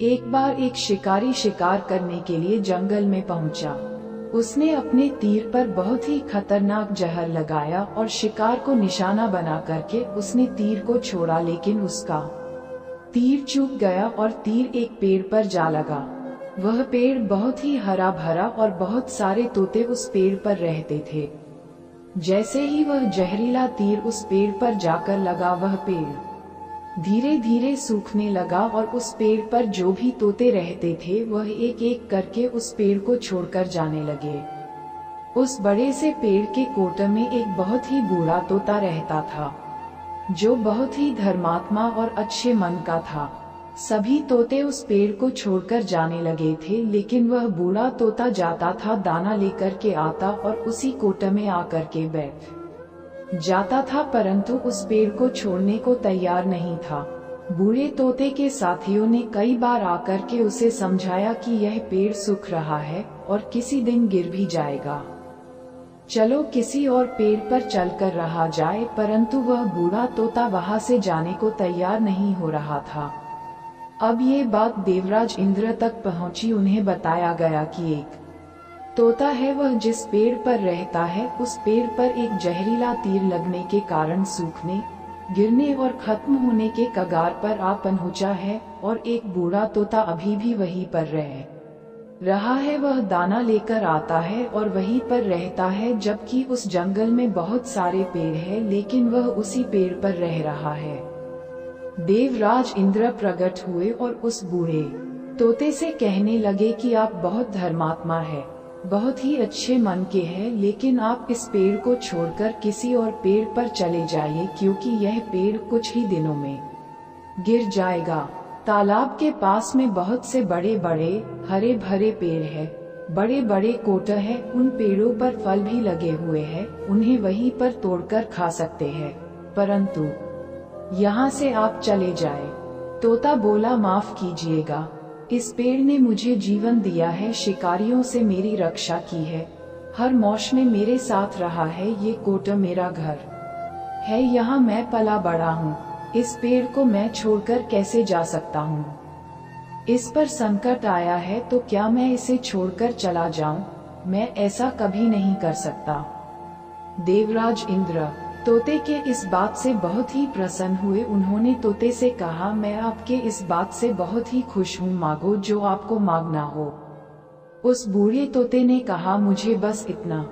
एक बार एक शिकारी शिकार करने के लिए जंगल में पहुंचा। उसने अपने तीर पर बहुत ही खतरनाक जहर लगाया और शिकार को निशाना बना करके उसने तीर को छोड़ा, लेकिन उसका तीर चूक गया और तीर एक पेड़ पर जा लगा। वह पेड़ बहुत ही हरा भरा और बहुत सारे तोते उस पेड़ पर रहते थे। जैसे ही वह जहरीला तीर उस पेड़ पर जाकर लगा, वह पेड़ धीरे धीरे सूखने लगा और उस पेड़ पर जो भी तोते रहते थे वह एक एक करके उस पेड़ को छोड़कर जाने लगे। उस बड़े से पेड़ के कोटे में एक बहुत ही बूढ़ा तोता रहता था, जो बहुत ही धर्मात्मा और अच्छे मन का था। सभी तोते उस पेड़ को छोड़कर जाने लगे थे, लेकिन वह बूढ़ा तोता जाता था, दाना लेकर के आता और उसी कोटे में आकर के बैठ जाता था, परंतु उस पेड़ को छोड़ने को तैयार नहीं था। बूढ़े तोते के साथियों ने कई बार आकर के उसे समझाया कि यह पेड़ सूख रहा है और किसी दिन गिर भी जाएगा, चलो किसी और पेड़ पर चलकर रहा जाए, परंतु वह बूढ़ा तोता वहां से जाने को तैयार नहीं हो रहा था। अब ये बात देवराज इंद्र तक पहुंची। उन्हें बताया गया कि एक तोता है, वह जिस पेड़ पर रहता है उस पेड़ पर एक जहरीला तीर लगने के कारण सूखने, गिरने और खत्म होने के कगार पर आ पहुंचा है, और एक बूढ़ा तोता अभी भी वहीं पर रह रहा है। वह दाना लेकर आता है और वहीं पर रहता है, जबकि उस जंगल में बहुत सारे पेड़ हैं, लेकिन वह उसी पेड़ पर रह रहा है। देवराज इंद्र प्रकट हुए और उस बूढ़े तोते से कहने लगे कि आप बहुत धर्मात्मा है, बहुत ही अच्छे मन के हैं, लेकिन आप इस पेड़ को छोड़कर किसी और पेड़ पर चले जाइए, क्योंकि यह पेड़ कुछ ही दिनों में गिर जाएगा। तालाब के पास में बहुत से बड़े बड़े हरे भरे पेड़ हैं, बड़े बड़े कोटे हैं, उन पेड़ों पर फल भी लगे हुए हैं, उन्हें वहीं पर तोड़कर खा सकते हैं, परंतु यहाँ से आप चले जाए। तोता बोला, माफ कीजिएगा, इस पेड़ ने मुझे जीवन दिया है, शिकारियों से मेरी रक्षा की है, हर मौसम में मेरे साथ रहा है, ये कोटा मेरा घर है, यहाँ मैं पला बड़ा हूँ, इस पेड़ को मैं छोड़कर कैसे जा सकता हूँ? इस पर संकट आया है तो क्या मैं इसे छोड़कर चला जाऊँ? मैं ऐसा कभी नहीं कर सकता। देवराज इंद्र तोते के इस बात से बहुत ही प्रसन्न हुए। उन्होंने तोते से कहा, मैं आपके इस बात से बहुत ही खुश हूँ, मांगो जो आपको मांगना हो। उस बूढ़े तोते ने कहा, मुझे बस इतना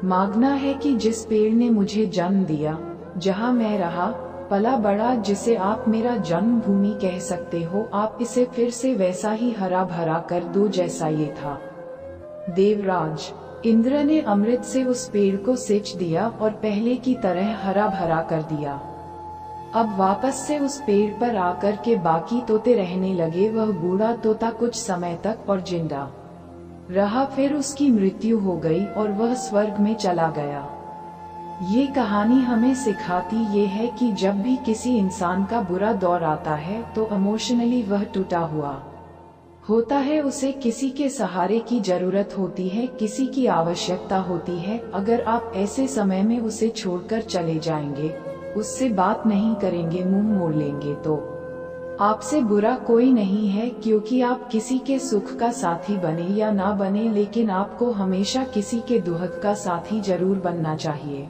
मांगना है कि जिस पेड़ ने मुझे जन्म दिया, जहाँ मैं रहा पला बड़ा, जिसे आप मेरा जन्मभूमि कह सकते हो, आप इसे फिर से वैसा ही हरा भरा कर दो जैसा ये था। देवराज इंद्र ने अमृत से उस पेड़ को सींच दिया और पहले की तरह हरा भरा कर दिया। अब वापस से उस पेड़ पर आकर के बाकी तोते रहने लगे। वह बूढ़ा तोता कुछ समय तक और जिंदा रहा, फिर उसकी मृत्यु हो गई और वह स्वर्ग में चला गया। ये कहानी हमें सिखाती ये है कि जब भी किसी इंसान का बुरा दौर आता है तो इमोशनली वह टूटा हुआ होता है, उसे किसी के सहारे की जरूरत होती है, किसी की आवश्यकता होती है। अगर आप ऐसे समय में उसे छोड़कर चले जाएंगे, उससे बात नहीं करेंगे, मुंह मोड़ लेंगे, तो आपसे बुरा कोई नहीं है, क्योंकि आप किसी के सुख का साथी बने या ना बने, लेकिन आपको हमेशा किसी के दुख का साथी जरूर बनना चाहिए।